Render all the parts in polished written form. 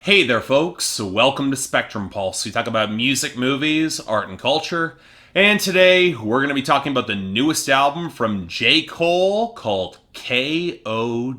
Hey there, folks. Welcome to Spectrum Pulse. We talk about music, movies, art, and culture. And today, we're going to be talking about the newest album from J. Cole called KOD.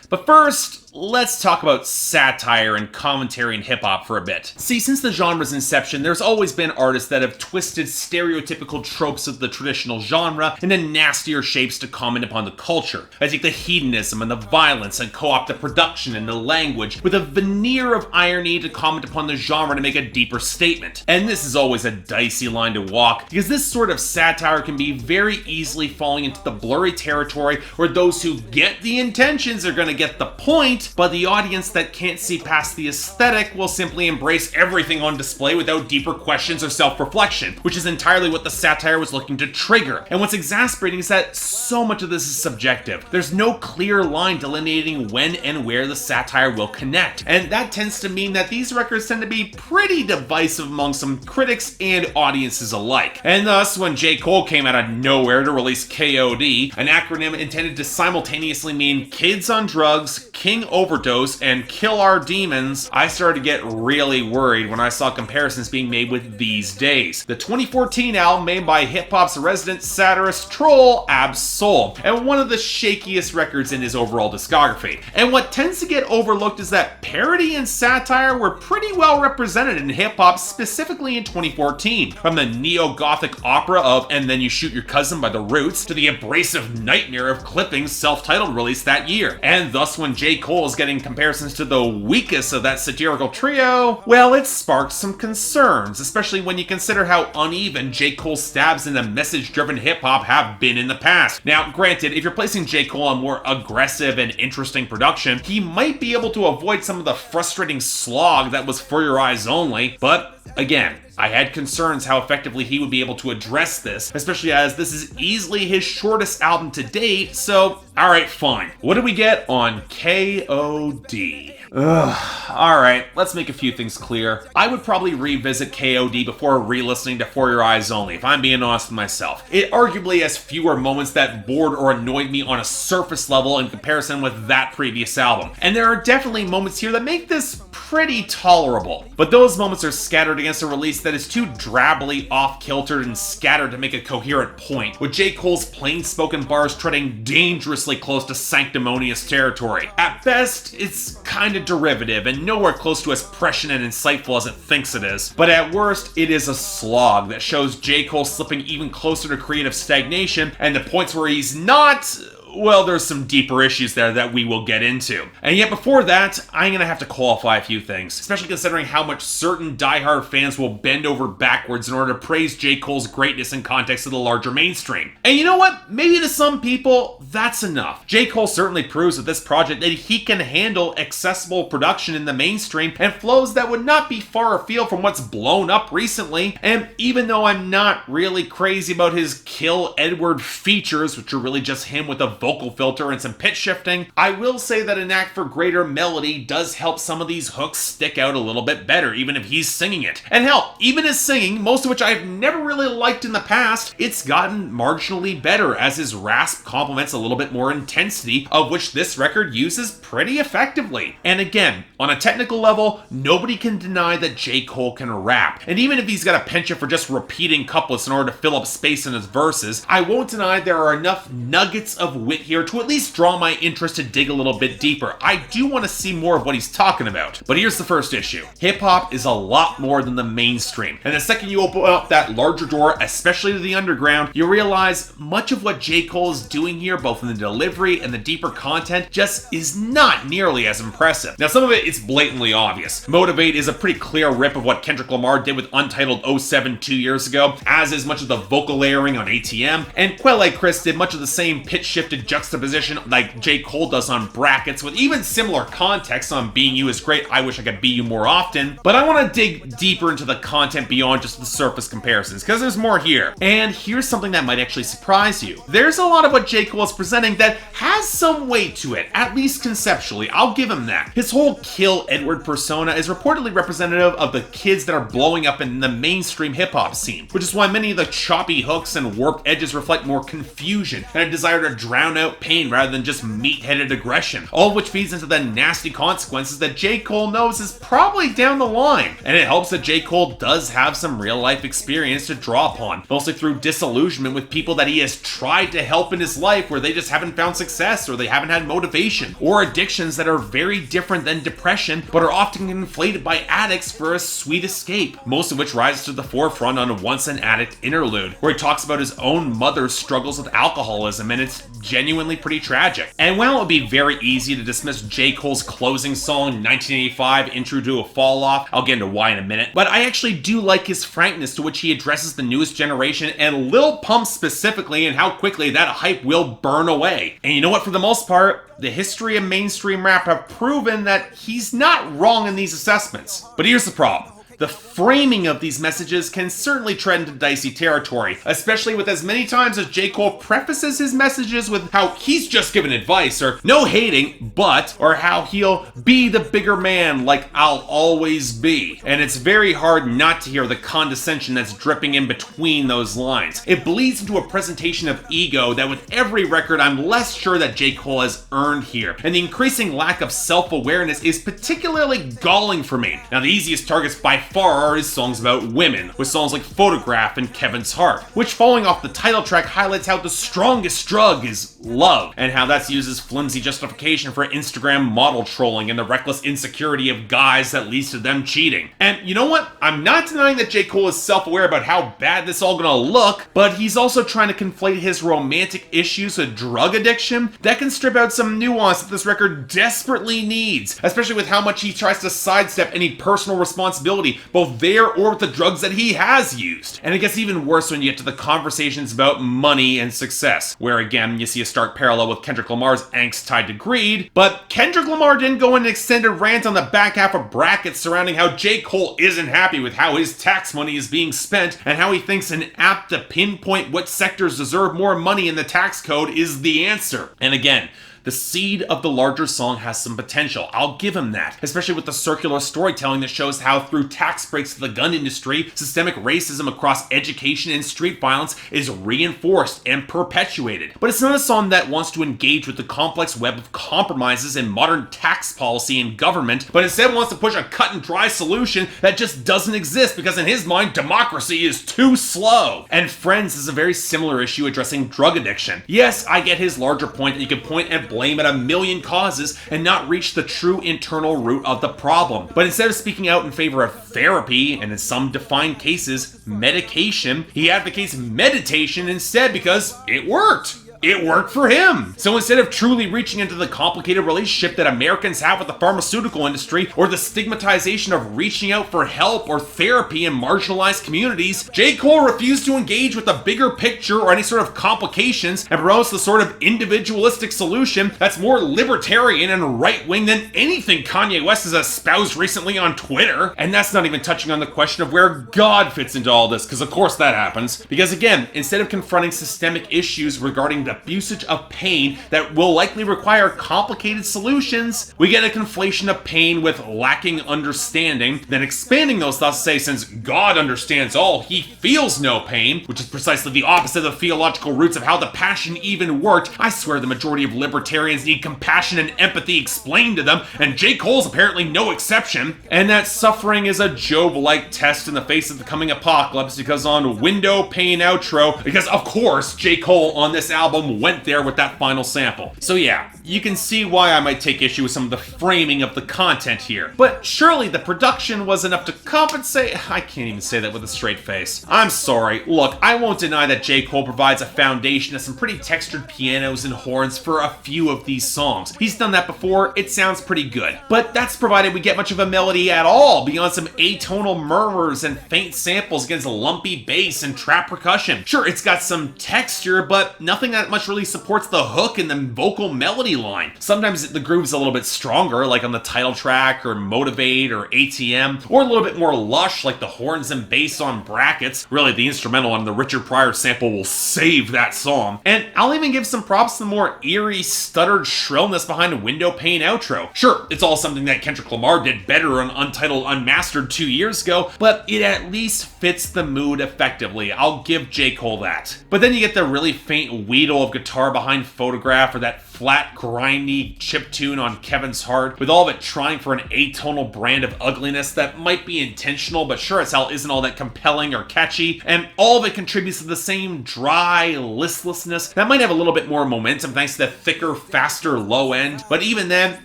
But first, let's talk about satire and commentary in hip-hop for a bit. See, since the genre's inception, there's always been artists that have twisted stereotypical tropes of the traditional genre into nastier shapes to comment upon the culture. I take the hedonism and the violence and co-opt the production and the language with a veneer of irony to comment upon the genre to make a deeper statement. And this is always a dicey line to walk, because this sort of satire can be very easily falling into the blurry territory where those who get the intentions are going to get the point, but the audience that can't see past the aesthetic will simply embrace everything on display without deeper questions or self-reflection, which is entirely what the satire was looking to trigger. And what's exasperating is that so much of this is subjective. There's no clear line delineating when and where the satire will connect, and that tends to mean that these records tend to be pretty divisive among some critics and audiences alike. And thus, when J. Cole came out of nowhere to release KOD, an acronym intended to simultaneously mean Kids on Drugs, King Overdose, and Kill Our Demons, I started to get really worried when I saw comparisons being made with These Days, the 2014 album made by hip-hop's resident satirist troll Ab-Soul, and one of the shakiest records in his overall discography. And what tends to get overlooked is that parody and satire were pretty well represented in hip-hop, specifically in 2014, from the neo-gothic opera of And Then You Shoot Your Cousin by The Roots to the abrasive nightmare of Clipping's self-titled release that year. And thus, when J. Cole is getting comparisons to the weakest of that satirical trio, well, it sparks some concerns, especially when you consider how uneven J. Cole's stabs into message-driven hip-hop have been in the past. Now, granted, if you're placing J. Cole on more aggressive and interesting production, he might be able to avoid some of the frustrating slog that was For Your Eyes Only, but again, I had concerns how effectively he would be able to address this, especially as this is easily his shortest album to date, so alright, fine. What do we get on KOD? Alright, let's make a few things clear. I would probably revisit KOD before re-listening to For Your Eyes Only, if I'm being honest with myself. It arguably has fewer moments that bored or annoyed me on a surface level in comparison with that previous album. And there are definitely moments here that make this pretty tolerable. But those moments are scattered against a release that is too drably off-kiltered and scattered to make a coherent point, with J. Cole's plain-spoken bars treading dangerously close to sanctimonious territory. At best, it's kinda derivative and nowhere close to as prescient and insightful as it thinks it is. But at worst, it is a slog that shows J. Cole slipping even closer to creative stagnation, and the points where he's not, well, there's some deeper issues there that we will get into. And yet before that, I'm gonna have to qualify a few things, especially considering how much certain diehard fans will bend over backwards in order to praise J. Cole's greatness in context of the larger mainstream. And you know what? Maybe to some people, that's enough. J. Cole certainly proves with this project that he can handle accessible production in the mainstream and flows that would not be far afield from what's blown up recently. And even though I'm not really crazy about his Kill Edward features, which are really just him with a vocal filter and some pitch shifting, I will say that a knack for greater melody does help some of these hooks stick out a little bit better, even if he's singing it. And hell, even his singing, most of which I've never really liked in the past, it's gotten marginally better as his rasp complements a little bit more intensity, of which this record uses pretty effectively. And again, on a technical level, nobody can deny that J. Cole can rap. And even if he's got a penchant for just repeating couplets in order to fill up space in his verses, I won't deny there are enough nuggets of wit here to at least draw my interest to dig a little bit deeper. I do want to see more of what he's talking about. But here's the first issue. Hip-hop is a lot more than the mainstream. And the second you open up that larger door, especially to the underground, you realize much of what J. Cole is doing here, both in the delivery and the deeper content, just is not nearly as impressive. Now, some of it is blatantly obvious. Motivate is a pretty clear rip of what Kendrick Lamar did with Untitled 07 2 years ago, as is much of the vocal layering on ATM, and Quelle Chris did much of the same pitch-shifted juxtaposition like J. Cole does on Brackets, with even similar context on Being You Is Great, I Wish I Could Be You More Often. But I want to dig deeper into the content beyond just the surface comparisons, because there's more here. And here's something that might actually surprise you. There's a lot of what J. Cole is presenting that has some weight to it, at least conceptually. I'll give him that. His whole Kill Edward persona is reportedly representative of the kids that are blowing up in the mainstream hip-hop scene, which is why many of the choppy hooks and warped edges reflect more confusion and a desire to drown drown out pain rather than just meat-headed aggression, all of which feeds into the nasty consequences that J. Cole knows is probably down the line. And it helps that J. Cole does have some real-life experience to draw upon, mostly through disillusionment with people that he has tried to help in his life where they just haven't found success or they haven't had motivation, or addictions that are very different than depression but are often inflated by addicts for a sweet escape, most of which rises to the forefront on Once an Addict Interlude, where he talks about his own mother's struggles with alcoholism, and it's genuinely pretty tragic. And while it would be very easy to dismiss J. Cole's closing song, 1985, Intro to a Fall Off, I'll get into why in a minute, but I actually do like his frankness to which he addresses the newest generation and Lil Pump specifically, and how quickly that hype will burn away. And you know what, for the most part, the history of mainstream rap have proven that he's not wrong in these assessments. But here's the problem. The framing of these messages can certainly tread into dicey territory, especially with as many times as J. Cole prefaces his messages with how he's just giving advice, or no hating, but, or how he'll be the bigger man like I'll always be. And it's very hard not to hear the condescension that's dripping in between those lines. It bleeds into a presentation of ego that with every record I'm less sure that J. Cole has earned here, and the increasing lack of self-awareness is particularly galling for me. Now, the easiest targets by far are his songs about women, with songs like Photograph and Kevin's Heart, which following off the title track highlights how the strongest drug is love, and how that's used as flimsy justification for Instagram model trolling and the reckless insecurity of guys that leads to them cheating. And you know what? I'm not denying that J. Cole is self-aware about how bad this all gonna look, but he's also trying to conflate his romantic issues with drug addiction that can strip out some nuance that this record desperately needs, especially with how much he tries to sidestep any personal responsibility, both there or with the drugs that he has used. And it gets even worse when you get to the conversations about money and success, where again, you see a stark parallel with Kendrick Lamar's angst tied to greed, but Kendrick Lamar didn't go in an extended rant on the back half of brackets surrounding how J. Cole isn't happy with how his tax money is being spent, and how he thinks an app to pinpoint what sectors deserve more money in the tax code is the answer. And again, the seed of the larger song has some potential, I'll give him that, especially with the circular storytelling that shows how through tax breaks to the gun industry, systemic racism across education and street violence is reinforced and perpetuated. But it's not a song that wants to engage with the complex web of compromises in modern tax policy and government, but instead wants to push a cut and dry solution that just doesn't exist because in his mind, democracy is too slow. And Friends is a very similar issue addressing drug addiction. Yes, I get his larger point that you can point at blame at a million causes and not reach the true internal root of the problem. But instead of speaking out in favor of therapy, and in some defined cases, medication, he advocates meditation instead because it worked. It worked for him. So instead of truly reaching into the complicated relationship that Americans have with the pharmaceutical industry, or the stigmatization of reaching out for help or therapy in marginalized communities, J. Cole refused to engage with the bigger picture or any sort of complications, and promotes the sort of individualistic solution that's more libertarian and right-wing than anything Kanye West has espoused recently on Twitter. And that's not even touching on the question of where God fits into all this, because of course that happens. Because again, instead of confronting systemic issues regarding the usage of pain that will likely require complicated solutions, we get a conflation of pain with lacking understanding, then expanding those thoughts to say since God understands all, he feels no pain, which is precisely the opposite of the theological roots of how the passion even worked. I swear the majority of libertarians need compassion and empathy explained to them, and J. Cole's apparently no exception. And that suffering is a Job-like test in the face of the coming apocalypse, because on Window Pane Outro, because of course J. Cole on this album went there with that final sample. So yeah, you can see why I might take issue with some of the framing of the content here. But surely the production was enough to compensate. I can't even say that with a straight face. I'm sorry. Look, I won't deny that J. Cole provides a foundation of some pretty textured pianos and horns for a few of these songs. He's done that before, it sounds pretty good. But that's provided we get much of a melody at all, beyond some atonal murmurs and faint samples against lumpy bass and trap percussion. Sure, it's got some texture, but nothing that much really supports the hook and the vocal melody line. Sometimes the groove's a little bit stronger, like on the title track, or Motivate, or ATM, or a little bit more lush, like the horns and bass on Brackets. Really, the instrumental on the Richard Pryor sample will save that song. And I'll even give some props to the more eerie, stuttered shrillness behind a Window Pane Outro. Sure, it's all something that Kendrick Lamar did better on Untitled Unmastered 2 years ago, but it at least fits the mood effectively. I'll give J. Cole that. But then you get the really faint wheedle riddle of guitar behind Photograph or that flat, grindy chiptune on Kevin's Heart, with all of it trying for an atonal brand of ugliness that might be intentional but sure as hell isn't all that compelling or catchy, and all of it contributes to the same dry listlessness that might have a little bit more momentum thanks to the thicker, faster low end, but even then,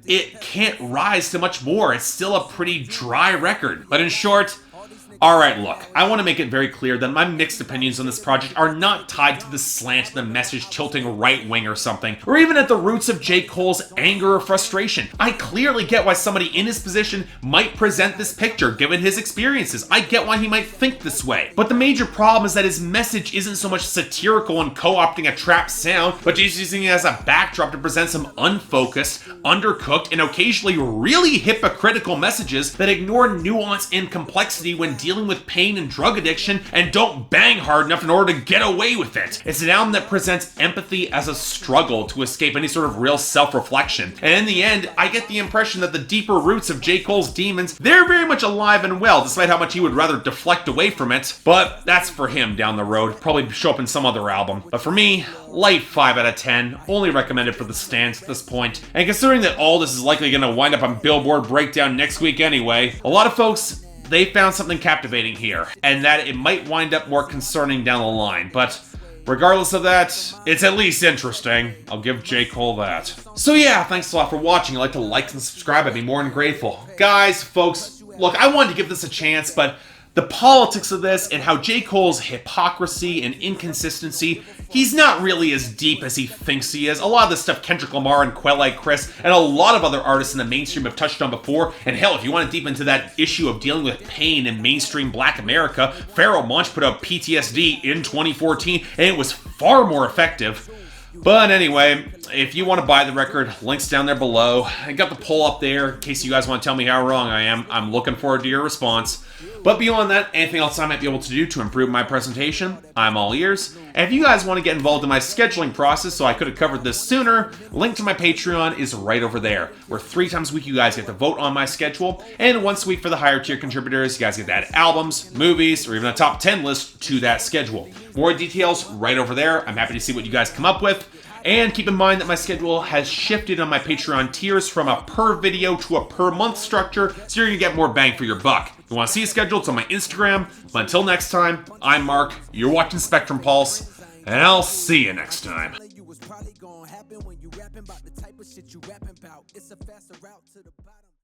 it can't rise to much more. It's still a pretty dry record. But in short, alright, look, I want to make it very clear that my mixed opinions on this project are not tied to the slant of the message tilting right-wing or something, or even at the roots of J. Cole's anger or frustration. I clearly get why somebody in his position might present this picture, given his experiences. I get why he might think this way. But the major problem is that his message isn't so much satirical and co-opting a trap sound, but just using it as a backdrop to present some unfocused, undercooked, and occasionally really hypocritical messages that ignore nuance and complexity when dealing with pain and drug addiction and don't bang hard enough in order to get away with it. It's an album that presents empathy as a struggle to escape any sort of real self-reflection. And in the end, I get the impression that the deeper roots of J. Cole's demons, they're very much alive and well, despite how much he would rather deflect away from it. But that's for him down the road. Probably show up in some other album. But for me, light 5 out of 10. Only recommended for the stands at this point. And considering that all this is likely going to wind up on Billboard Breakdown next week anyway, a lot of folks, they found something captivating here, and that it might wind up more concerning down the line, but regardless of that, it's at least interesting. I'll give J. Cole that. So yeah, thanks a lot for watching. If you'd like to like and subscribe, I'd be more than grateful. Guys, folks, look, I wanted to give this a chance, but the politics of this and how J. Cole's hypocrisy and inconsistency, he's not really as deep as he thinks he is. A lot of the stuff Kendrick Lamar and Quelle Chris and a lot of other artists in the mainstream have touched on before, and hell, if you want to deep into that issue of dealing with pain in mainstream Black America, Pharoah Monch put out PTSD in 2014, and it was far more effective. But anyway, if you want to buy the record, links down there below. I got the poll up there in case you guys want to tell me how wrong I am. I'm looking forward to your response. But beyond that, anything else I might be able to do to improve my presentation, I'm all ears. And if you guys want to get involved in my scheduling process so I could have covered this sooner, link to my Patreon is right over there, where 3 times a week you guys get to vote on my schedule, and once a week for the higher tier contributors, you guys get to add albums, movies, or even a top 10 list to that schedule. More details right over there. I'm happy to see what you guys come up with. And keep in mind that my schedule has shifted on my Patreon tiers from a per video to a per month structure, so you're going to get more bang for your buck. If you want to see a schedule, it's on my Instagram. But until next time, I'm Mark, you're watching Spectrum Pulse, and I'll see you next time. It's a faster route to the bottom.